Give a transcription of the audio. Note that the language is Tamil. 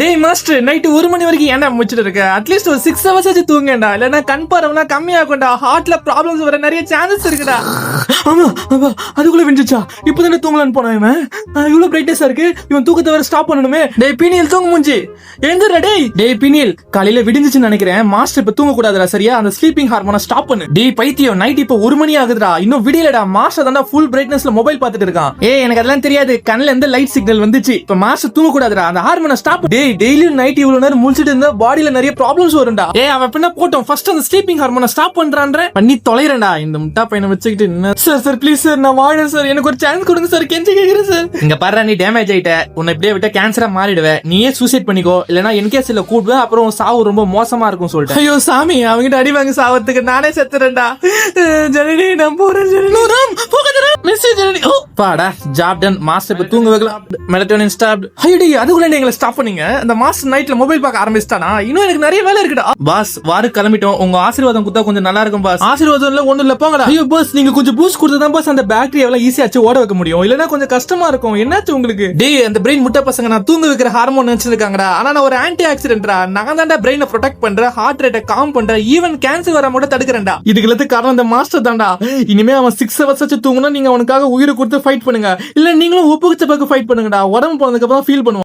டேய் மாஸ்டர், நைட்டு 1 மணி வரைக்கும் ஏன்டா முடிச்சிட்டு இருக்க? அட்லீஸ்ட் ஒரு 6 hours ஆச்சு தூங்கேண்டா, இல்லன்னா கண் பார்வைலாம் கம்மியாகும்டா, ஹார்ட்ல ப்ராப்ளம்ஸ் வர நிறைய சான்சஸ் இருக்குடா. ஆமா அதுக்குள்ள விஞ்சிச்சா? இப்பதானே தூங்கலான்னு போனா இவன். இவ்வளவு பிரைட்னஸா இருக்கு, இவன் தூக்கத்தை வர ஸ்டாப் பண்ணணுமே. டேய் பீனியல், தூங்க மூஞ்சி எழுந்துடா. டேய் பீனியல், காலையில விடிஞ்சிச்சுன்னு நினைக்கிறேன். மாஸ்டர் இப்ப தூங்க கூடாதுடா, சரியா? அந்த ஸ்லீப்பிங் ஹார்மோனை ஸ்டாப் பண்ணு. டேய் பைத்தியம், நைட் இப்ப 1 மணி ஆகுதுடா, இன்னும் விடியலடா. மாஸ்டர் தான்டா ஃபுல் பிரைட்னஸ்ல மொபைல் பார்த்துட்டு இருக்கான். எனக்கு அதெல்லாம் தெரியாது, கண்ணுல எந்த லைட் சிக்னல் வந்துச்சு. இப்ப மாஸ்டர் தூங்க கூடாதுடா, அந்த ஹார்மோனை ஸ்டாப். டெய்லியும் நைட் இவ்வளவு நேரம் முழிச்சிட்டு இருந்தா பாடியில நிறைய ப்ராப்ளம்ஸ் வரும்டா. அவன் பின்ன போட்டோம், ஃபர்ஸ்ட் அந்த ஸ்லீப்பிங் ஹார்மோனை ஸ்டாப் பண்றான்ற பண்ணி தொலைறேன்டா. இந்த முட்டா பையனை வச்சுக்கிட்டு என்ன சார் ப்ளீஸ் சார், நான் வாழேன் சார், எனக்கு ஒரு சான்ஸ் கொடுங்க சார், கெஞ்சி கேக்குறேன் சார். இங்க பாரு, நீ டேமேஜ் ஆயிட்ட, உன்னை இப்படியே விட்டா கேன்சரா மாறிடுவேன். நீயே சூசைட் பண்ணிக்கோ, இல்லனா என்கேஸ் இல்ல கூடுவேன், அப்புறம் சாவு ரொம்ப மோசமா இருக்கும் சொல்லிட்டு. ஐயோ சாமி, அவங்கிட்ட அடி வாங்க சாவத்துக்கு நானே செத்துறேன்டா. ஜனனி நான் போறேன் ஜனனி. மெசேஜ் ஜனனி. ஓ பாடா, ஜாப் டன். மாஸ்டர் இப்ப தூங்க வைக்கலாம். Melatonin stop. ஐயோ அதுக்குள்ள எங்களை ஸ்டாப் பண்ணீங்க. அந்த மாஸ்டர் நைட்ல மொபைல் பார்க்க ஆரம்பிச்சிட்டானா? இன்னும் எனக்கு நிறைய வேலை இருக்குடா. பாஸ் வாரு கிளம்பிட்டோம், உங்க ஆசீர்வாதம் குத்தா கொஞ்சம் நல்லா இருக்கும் பாஸ். ஆசீர்வாதம் இல்ல ஒண்ணு இல்ல, போங்கடா. ஐயோ பாஸ், நீங்க கொஞ்சம் பூஸ்ட் கொடுத்தா பாஸ் அந்த பாக்டீரியா எல்லாம் ஈஸியாச்சு ஓட வைக்க முடியும், இல்லனா கொஞ்சம் கஷ்டமா இருக்கும். என்னாச்சு உங்களுக்கு? டேய் அந்த பிரெயின் முட்டை பசங்க நான் தூங்க வைக்கிற ஹார்மோன் நினைச்சிருக்காங்கடா. ஆனா நான் ஒரு ஆன்டி ஆக்சிடென்ட்ரா. நான் தான்டா பிரெயினை ப்ரொடெக்ட் பண்றேன், ஹார்ட் ரேட்டை காம் பண்றேன், ஈவன் கேன்சர் வர மட்டும் தடுக்கிறேன்டா. இதுக்கு எல்லாத்துக்கு காரணம் அந்த மாஸ்டர் தான்டா. இனிமே அவன் 6 hours ஆச்சு தூங்கணும், நீங்க அவனுக்காக உயிரை கொடுத்து ஃபைட் பண்ணுங்க, இல்ல நீங்களும் உப்புக்கு சப்பாக்கு ஃபைட் பண்ணுங்கடா. உடம்பு போனதுக்கு அப்புறம் ஃபீல் பண்ணுவோம்.